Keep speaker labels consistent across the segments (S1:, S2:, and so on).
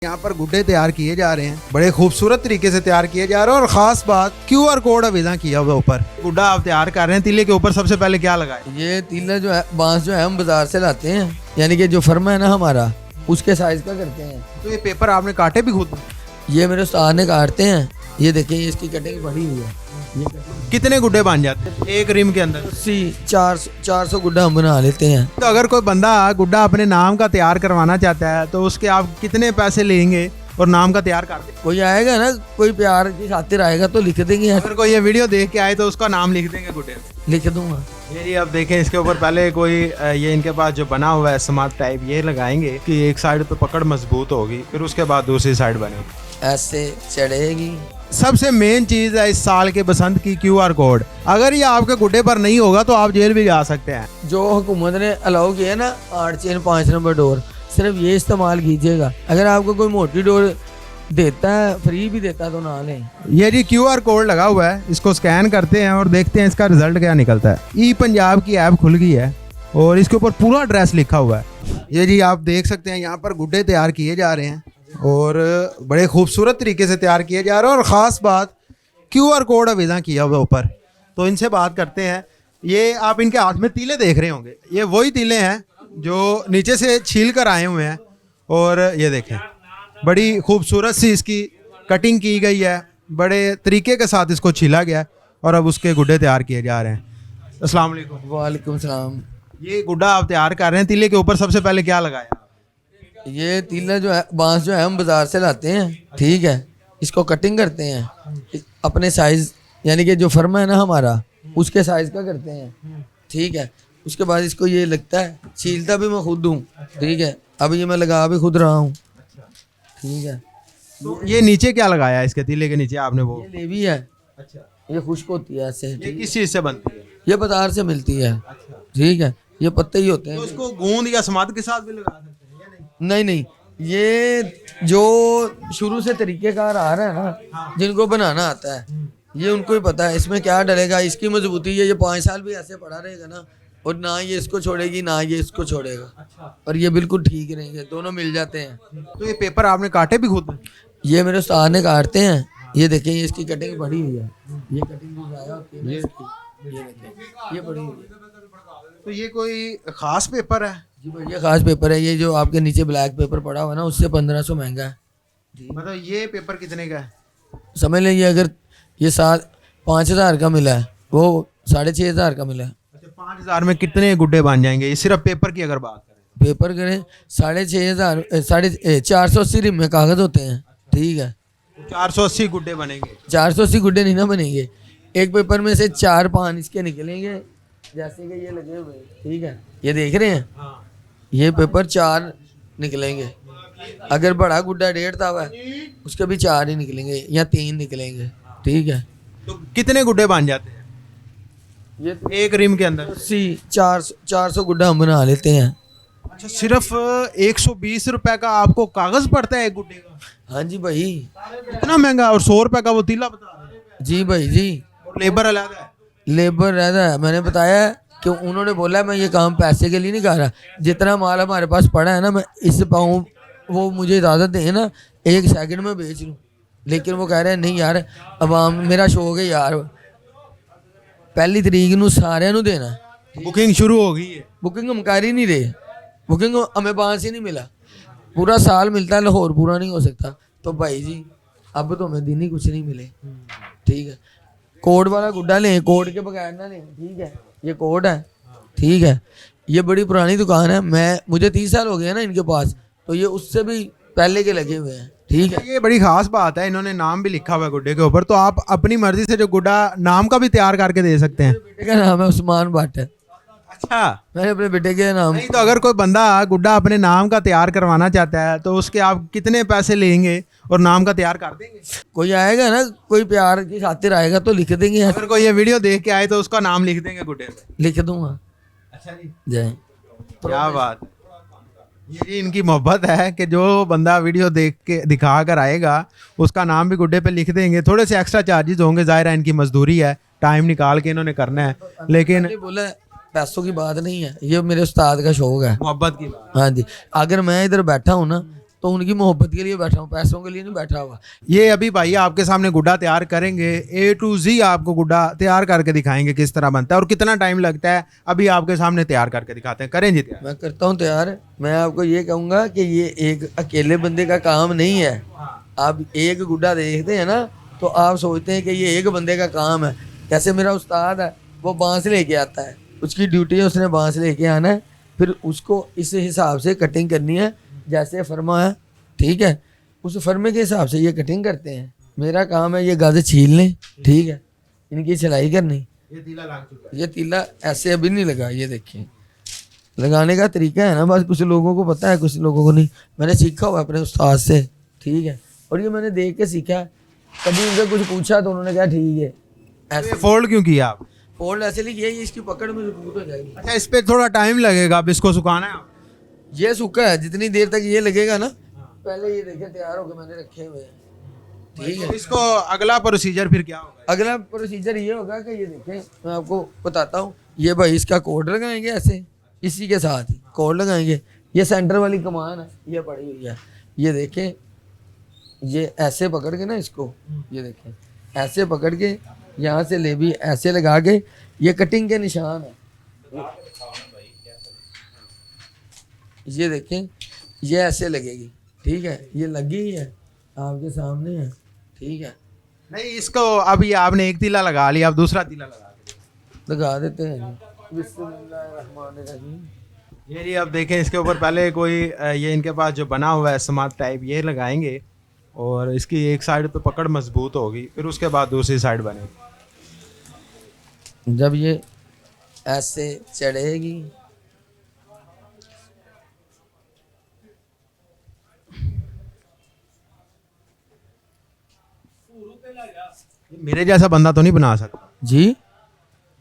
S1: यहाँ पर गुड्डे तैयार किए जा रहे हैं, बड़े खूबसूरत तरीके से तैयार किए जा रहे हैं। और खास बात QR कोड अवेजा किया हुआ ऊपर। गुड्डा आप तैयार कर रहे हैं, तीले के ऊपर सबसे पहले क्या लगाए?
S2: ये तीला जो है बांस जो है हम बाजार से लाते हैं, यानी कि जो फर्मा है ना हमारा उसके साइज का करते हैं।
S1: तो ये पेपर आपने काटे भी खुद?
S2: ये मेरे उस्ताद ने काटते हैं। ये देखिए इसकी कटिंग बढ़ी हुई है।
S1: कितने गुड्डे बन जाते हैं एक रिम के अंदर?
S2: 400 गुड्डा हम बना लेते हैं।
S1: तो अगर कोई बंदा गुड्डा अपने नाम का तैयार करवाना चाहता है तो उसके आप कितने पैसे लेंगे और नाम का तैयार कर देंगे?
S2: कोई आएगा ना, कोई प्यार की खातिर आएगा तो लिख देंगे।
S1: अगर कोई ये वीडियो देख के आए तो उसका नाम लिख देंगे गुड्डे पे?
S2: लिख दूंगा।
S1: ये अब देखें, इसके ऊपर पहले कोई ये इनके पास जो बना हुआ है स्मार्ट टाइप, ये लगाएंगे कि एक साइड पे पकड़ मजबूत होगी, फिर उसके बाद दूसरी साइड बनेगी,
S2: ऐसे चढ़ेगी।
S1: सबसे मेन चीज है इस साल के बसंत की QR कोड। अगर ये आपके गुड्डे पर नहीं होगा तो आप जेल भी जा सकते हैं।
S2: जो हुकूमत ने अलाउ किया ना 8 चेन 5 नंबर डोर, सिर्फ ये इस्तेमाल कीजिएगा। अगर आपको कोई मोटी डोर देता है, फ्री भी देता है तो ना लें।
S1: ये जी QR कोड लगा हुआ है, इसको स्कैन करते हैं और देखते हैं इसका रिजल्ट क्या निकलता है। ई पंजाब की ऐप खुल गई है और इसके ऊपर पूरा एड्रेस लिखा हुआ है। ये जी आप देख सकते हैं, यहाँ पर गुड्डे तैयार किए जा रहे हैं और बड़े खूबसूरत तरीके से तैयार किए जा रहे हैं। और ख़ास बात QR कोड अवेजा किया हुआ ऊपर। तो इनसे बात करते हैं। ये आप इनके हाथ में तीले देख रहे होंगे, ये वही तीले हैं जो नीचे से छील कर आए हुए हैं। और ये देखें, बड़ी खूबसूरत सी इसकी कटिंग की गई है, बड़े तरीके के साथ इसको छीला गया है और अब उसके गुड्डे तैयार किए जा रहे हैं। अस्सलाम वालेकुम।
S2: वालेकुम सलाम।
S1: ये गुड्डा आप तैयार कर रहे हैं, तीले के ऊपर सबसे पहले क्या लगाया?
S2: ये तीला जो है बांस जो है हम बाजार से लाते हैं, ठीक है। इसको कटिंग करते हैं अपने साइज, यानी कि जो फर्मा है ना हमारा उसके साइज का करते हैं, ठीक है। उसके बाद इसको ये लगता है, छीलता भी मैं खुद हूँ, ठीक है। अब ये मैं लगा भी खुद रहा हूँ, ठीक है।
S1: तो ये नीचे क्या लगाया है इसके तीले के नीचे आपने? वो
S2: ये लेवी है।
S1: अच्छा,
S2: ये खुश्क होती है ऐसे,
S1: ये किस चीज से बनती है?
S2: ये बाजार से मिलती है,
S1: अच्छा,
S2: ठीक है। ये पत्ते ही होते हैं।
S1: तो उसको गूंद या समाद के साथ भी लगा सकते हैं या नहीं?
S2: नहीं, ये जो शुरू से तरीकेकार आ रहा है ना, जिनको बनाना आता है, ये उनको ही पता है इसमें क्या डलेगा, इसकी मजबूती है। ये 5 साल भी ऐसे पड़ा रहेगा ना, और ना ये इसको छोड़ेगी ना ये इसको छोड़ेगा, और ये बिल्कुल ठीक रहेंगे, दोनों मिल जाते हैं।
S1: तो ये पेपर आपने काटे भी खुद?
S2: ये मेरे उस्ताद ने काटते हैं। ये देखें इसकी कटिंग बढ़ी हुई है। ये कटिंग जो आया होती है ना इसकी, ये देखें ये बढ़ी हुई है।
S1: तो ये कोई खास पेपर है?
S2: जी भाई, ये खास पेपर है। ये जो आपके नीचे ब्लैक पेपर पड़ा हुआ है ना, उससे 1500 महंगा है।
S1: मतलब ये पेपर कितने का है?
S2: समझ लीजिए अगर ये 5,000 का मिला है, वो 6,500 का मिला है।
S1: अच्छा, 5,000 में कितने गुड्डे बन जाएंगे? ये सिर्फ पेपर की अगर बात करें?
S2: पेपर करें 6,500, 480 रिम में कागज होते हैं, ठीक है।
S1: 480 गुड्डे बनेंगे?
S2: 480 गुड्डे नहीं ना बनेंगे, एक पेपर में से 4-5 इसके निकलेंगे, जैसे कि ये लगे हुए हैं, ठीक है। ये देख रहे हैं,
S1: हाँ।
S2: ये पेपर 4 निकलेंगे। अगर बड़ा गुड्डा 1.5 था उसके भी 4 ही निकलेंगे या 3 निकलेंगे, ठीक है।
S1: तो कितने गुड्डे बन जाते हैं
S2: ये
S1: एक रिम के अंदर?
S2: 400 गुड्डा हम बना लेते हैं।
S1: अच्छा, सिर्फ 120 रुपए का आपको कागज पड़ता है एक गुड्डे का?
S2: हाँ जी भाई।
S1: इतना महंगा? और 100 रुपए का वो तीला बता रहे हैं?
S2: जी भाई जी।
S1: और लेबर अलग है?
S2: लेबर रहता है, मैंने बताया कि उन्होंने बोला मैं ये काम पैसे के लिए नहीं कर रहा। जितना माल हमारे पास पड़ा है ना, मैं इस पाऊँ वो मुझे इजाज़त दें ना, 1 सेकंड में बेच लूँ। लेकिन वो कह रहे हैं नहीं यार, अब मेरा शौक है यार, 1 तरीक ਨੂੰ ਸਾਰਿਆਂ ਨੂੰ देना।
S1: बुकिंग शुरू हो गई है?
S2: बुकिंग हम कर ही नहीं रहे, बुकिंग हमें बांस ही नहीं मिला। पूरा साल मिलता है, लाहौर पूरा नहीं हो सकता। तो भाई जी अब तो हमें दिन ही कुछ नहीं मिले, ठीक है। कोड वाला गुड्डा लें, कोड के बगैर ना लें, ठीक है। ये कोड है, ठीक है। ये बड़ी पुरानी दुकान है, मुझे 30 साल हो गए हैं ना इनके पास, तो ये उससे भी पहले के लगे हुए हैं, ठीक है।
S1: ये बड़ी खास बात है, इन्होंने नाम भी लिखा हुआ है गुड्डे के ऊपर। तो आप अपनी मर्जी से जो गुड्डा नाम का भी तैयार करके दे सकते हैं।
S2: बेटे का नाम है उस्मान भट्ट।
S1: अच्छा,
S2: मैंने अपने बेटे के नाम।
S1: नहीं तो अगर कोई बंदा गुड्डा अपने नाम का तैयार करवाना चाहता है तो उसके आप कितने पैसे लेंगे और नाम का तैयार कर देंगे?
S2: कोई आएगा ना, कोई प्यार की खातिर आएगा तो लिख देंगे।
S1: अगर कोई ये वीडियो देख के आए तो उसका नाम लिख देंगे गुड्डे पे?
S2: लिख दूंगा।
S1: अच्छा जी,
S2: जय।
S1: क्या बात है। ये जी इनकी मोहब्बत है कि जो बंदा वीडियो देख के दिखा कर आएगा उसका नाम भी गुड्डे पे लिख देंगे। थोड़े से एक्स्ट्रा चार्जेस होंगे, जाहिर है इनकी मजदूरी है, टाइम निकाल के इन्होंने करना है, लेकिन
S2: बोला पैसों की बात नहीं है, ये मेरे उस्ताद का शौक है,
S1: मोहब्बत की बात।
S2: हाँ जी। अगर मैं इधर बैठा हूँ ना, तो तो उनकी मोहब्बत के लिए बैठा हूँ, पैसों के लिए नहीं बैठा हुआ।
S1: ये अभी भाई आपके सामने गुड्डा तैयार करेंगे, A to Z आपको गुड्डा तैयार करके दिखाएंगे किस तरह बनता है और कितना टाइम लगता है। अभी आपके सामने तैयार करके दिखाते हैं, करें जी तैयार।
S2: मैं करता हूँ तैयार। मैं आपको ये कहूँगा कि ये एक अकेले बंदे का काम नहीं है। आप एक गुड्डा देखते हैं ना तो आप सोचते हैं कि ये एक बंदे का काम है। जैसे मेरा उस्ताद है, वो बांस लेके आता है, उसकी ड्यूटी है उसने बांस लेके आना है, फिर उसको इस हिसाब से कटिंग करनी है जैसे फर्मा है, ठीक है, उस फर्मे के हिसाब से ये कटिंग करते हैं। मेरा काम है ये गाजर छीलने, ठीक है, इनकी सिलाई करनी।
S1: ये तीला लग चुका है।
S2: ये तीला ऐसे अभी नहीं लगा, ये देखिए लगाने का तरीका है ना, बस कुछ लोगों को पता है कुछ लोगों को नहीं। मैंने सीखा हुआ अपने उस्ताद से, ठीक है, और ये मैंने देख के सीखा है। कभी उनसे कुछ पूछा तो उन्होंने कहा ठीक है। ऐसे
S1: फोल्ड क्यों किया आप?
S2: फोल्ड ऐसे नहीं किया, ये इसकी पकड़ में मजबूत हो जाएगी।
S1: अच्छा, इस पे थोड़ा टाइम लगेगा, अब इसको सुखाना है।
S2: ये सूखा है, जितनी देर तक ये लगेगा ना, पहले ये देखिए तैयार होकर मैंने रखे हुए हैं, ठीक है।
S1: इसको अगला प्रोसीजर फिर क्या होगा?
S2: अगला प्रोसीजर ये होगा कि ये देखें, मैं आपको बताता हूँ। ये भाई इसका कोड लगाएंगे ऐसे, इसी के साथ ही कोड लगाएंगे। ये सेंटर वाली कमान है, ये पड़ी हुई है, ये देखें, ये ऐसे पकड़ के ना इसको, ये देखें ऐसे पकड़ के यहाँ से ले भी ऐसे लगा के, ये कटिंग के निशान है, ये देखें, ये ऐसे लगेगी, ठीक है, ये लगी ही है आपके सामने है, ठीक है।
S1: नहीं, इसको अभी आपने एक तीला लगा लिया, अब दूसरा तीला
S2: लगा देते हैं। बिस्मिल्लाहिर्रहमानिर्रहीम।
S1: ये जी अब देखें, इसके ऊपर पहले कोई ये इनके पास जो बना हुआ है समात टाइप, ये लगाएंगे और इसकी एक साइड पे पकड़ मजबूत होगी, फिर उसके बाद दूसरी साइड बनेगी।
S2: जब ये ऐसे चढ़ेगी,
S1: मेरे जैसा बंदा तो नहीं बना सकता
S2: जी,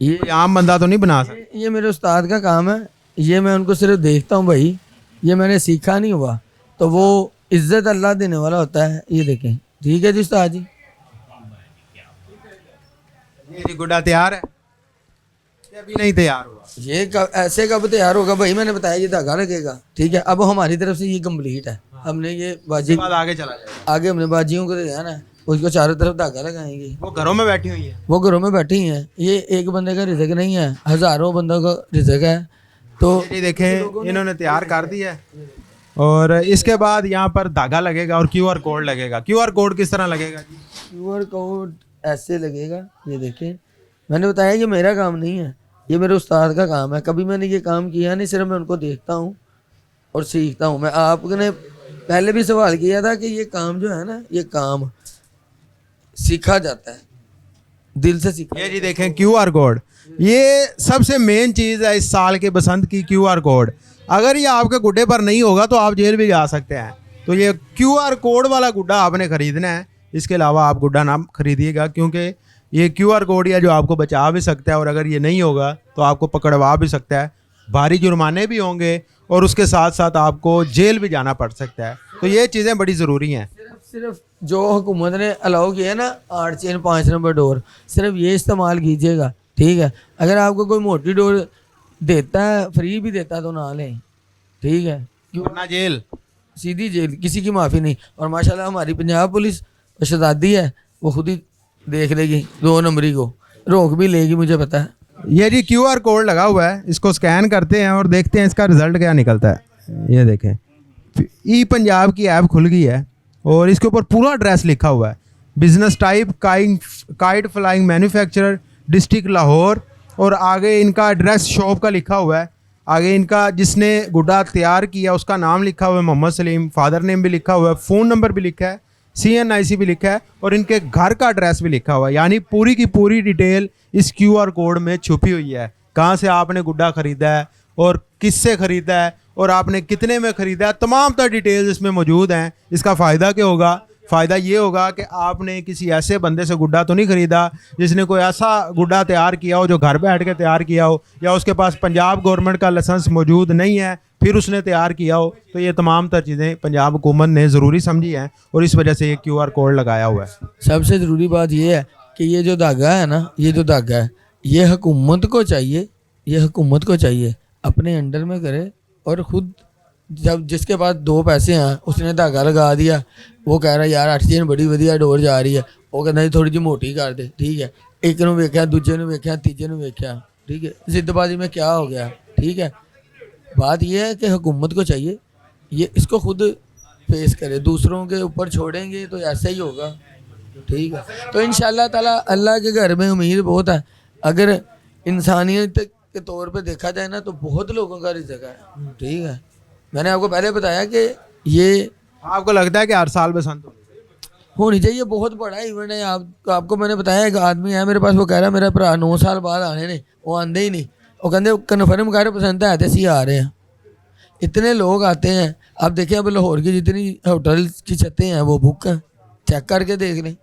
S2: ये
S1: कोई आम बंदा तो नहीं बना सकता।
S2: ये मेरे उस्ताद का काम है। ये मैं उनको सिर्फ देखता हूँ भाई, ये मैंने सीखा नहीं हुआ, तो वो इज्जत अल्लाह देने वाला होता है। ये देखें, ठीक है जी उस्ताद जी।
S1: ये जी गुड्डा तैयार है, ये अभी नहीं तैयार हुआ।
S2: ये कब ऐसे कब तैयार होगा भाई? मैंने बताया ये धागा लगेगा, ठीक है। अब हमारी तरफ से ये कंप्लीट है। हमने ये बाजी
S1: उसके बाद आगे चला जाएगा।
S2: आगे हमने बाजियों को दिखाना है, उसको चारों तरफ धागा लगाएंगे।
S1: वो घरों में बैठी हुई है।
S2: वो घरों में बैठी हैं। ये एक बंदे का रिज़्क नहीं है, हज़ारों बंदों का रिज़्क है। तो
S1: ये देखें, इन्होंने तैयार कर दिया है और इसके बाद यहाँ पर धागा लगेगा और QR कोड लगेगा। QR कोड किस तरह लगेगा जी?
S2: QR कोड ऐसे लगेगा, ये देखें। मैंने बताया ये मेरा काम नहीं है, ये मेरे उस्ताद का काम है। कभी मैंने ये काम किया नहीं, सिर्फ मैं उनको देखता हूँ और सीखता हूँ। मैं आपने पहले भी सवाल किया था कि ये काम जो है ना, ये काम सीखा जाता है, दिल से सीखा।
S1: ये जी देखें QR कोड, ये सबसे मेन चीज़ है इस साल के बसंत की। QR कोड अगर ये आपके गुड्डे पर नहीं होगा तो आप जेल भी जा सकते हैं। तो ये QR कोड वाला गुड्डा आपने ख़रीदना है, इसके अलावा आप गुड्डा ना खरीदिएगा, क्योंकि ये QR कोड या जो आपको बचा भी सकता है और अगर ये नहीं होगा तो आपको पकड़वा भी सकता है, भारी जुर्माने भी होंगे और उसके साथ साथ आपको जेल भी जाना पड़ सकता है। तो ये चीज़ें बड़ी ज़रूरी हैं।
S2: सिर्फ जो हुकूमत ने अलाउ किया है ना, 8 चेन 5 नंबर डोर, सिर्फ ये इस्तेमाल कीजिएगा, ठीक है। अगर आपको कोई मोटी डोर देता है, फ्री भी देता है, तो ना लें, ठीक है। क्यों?
S1: वरना जेल,
S2: सीधी जेल, किसी की माफ़ी नहीं। और माशाल्लाह हमारी पंजाब पुलिस शहजादी है, वो खुद ही देख लेगी, 2 नंबरी को रोक भी लेगी, मुझे पता है।
S1: ये जी QR कोड लगा हुआ है, इसको स्कैन करते हैं और देखते हैं इसका रिजल्ट क्या निकलता है। ये देखें, ई पंजाब की ऐप खुल गई है और इसके ऊपर पूरा एड्रेस लिखा हुआ है। Business type kite flying manufacturer, district Lahore, और आगे इनका एड्रेस शॉप का लिखा हुआ है। आगे इनका जिसने गुड्डा तैयार किया उसका नाम लिखा हुआ है मोहम्मद सलीम, फादर नेम भी लिखा हुआ है, फ़ोन नंबर भी लिखा है, CNIC भी लिखा है और इनके घर का एड्रेस भी लिखा हुआ है। यानी पूरी की पूरी डिटेल इस QR कोड में छुपी हुई है। कहाँ से आपने गुड्डा ख़रीदा है और किससे ख़रीदा है और आपने कितने में ख़रीदा है, तमाम तर डिटेल्स इसमें मौजूद हैं। इसका फ़ायदा क्या होगा? फ़ायदा ये होगा कि आपने किसी ऐसे बंदे से गुड्डा तो नहीं ख़रीदा जिसने कोई ऐसा गुड्डा तैयार किया हो जो घर बैठ के तैयार किया हो, या उसके पास पंजाब गवर्नमेंट का लाइसेंस मौजूद नहीं है फिर उसने तैयार किया हो। तो ये तमाम तर चीज़ें पंजाब हुकूमत ने ज़रूरी समझी हैं और इस वजह से ये QR कोड लगाया हुआ है।
S2: सबसे ज़रूरी बात यह है कि ये जो धागा है ना, ये जो धागा है, ये हुकूमत को चाहिए, ये हुकूमत को चाहिए अपने अंडर में करे और ख़ुद जब जिसके पास 2 पैसे हैं उसने धागा लगा दिया, वो कह रहा यार 8 चेन बड़ी वधिया डोर जा रही है, वो कहता जी थोड़ी जी मोटी कर दे, ठीक है। एक नूं वेख्या, दूजे नूं वेख्या, तीजे नूं वेख्या, ठीक है, जिद्दबाजी में क्या हो गया, ठीक है। बात यह है कि हुकूमत को चाहिए ये इसको खुद फेस करे, दूसरों के ऊपर छोड़ेंगे तो ऐसा ही होगा, ठीक है। तो इंशाल्लाह ताला अल्लाह के घर में उम्मीद बहुत है। अगर इंसानियत के तौर पे देखा जाए ना तो बहुत लोगों का रिज़्क़ है, ठीक है। मैंने आपको पहले बताया कि ये
S1: आपको लगता है कि हर साल बसंत
S2: होनी चाहिए, बहुत बड़ा इवेंट है। आपको मैंने बताया एक आदमी है मेरे पास, वो कह रहा है मेरा भरा 9 साल बाद आने ने, वो आंदे ही नहीं, वो कहते कन्फर्म कर पसंद है तो सी आ रहे हैं। इतने लोग आते हैं, आप देखिए अब लाहौर की जितनी होटल की छतें हैं वो बुक हैं, चेक करके देख लें।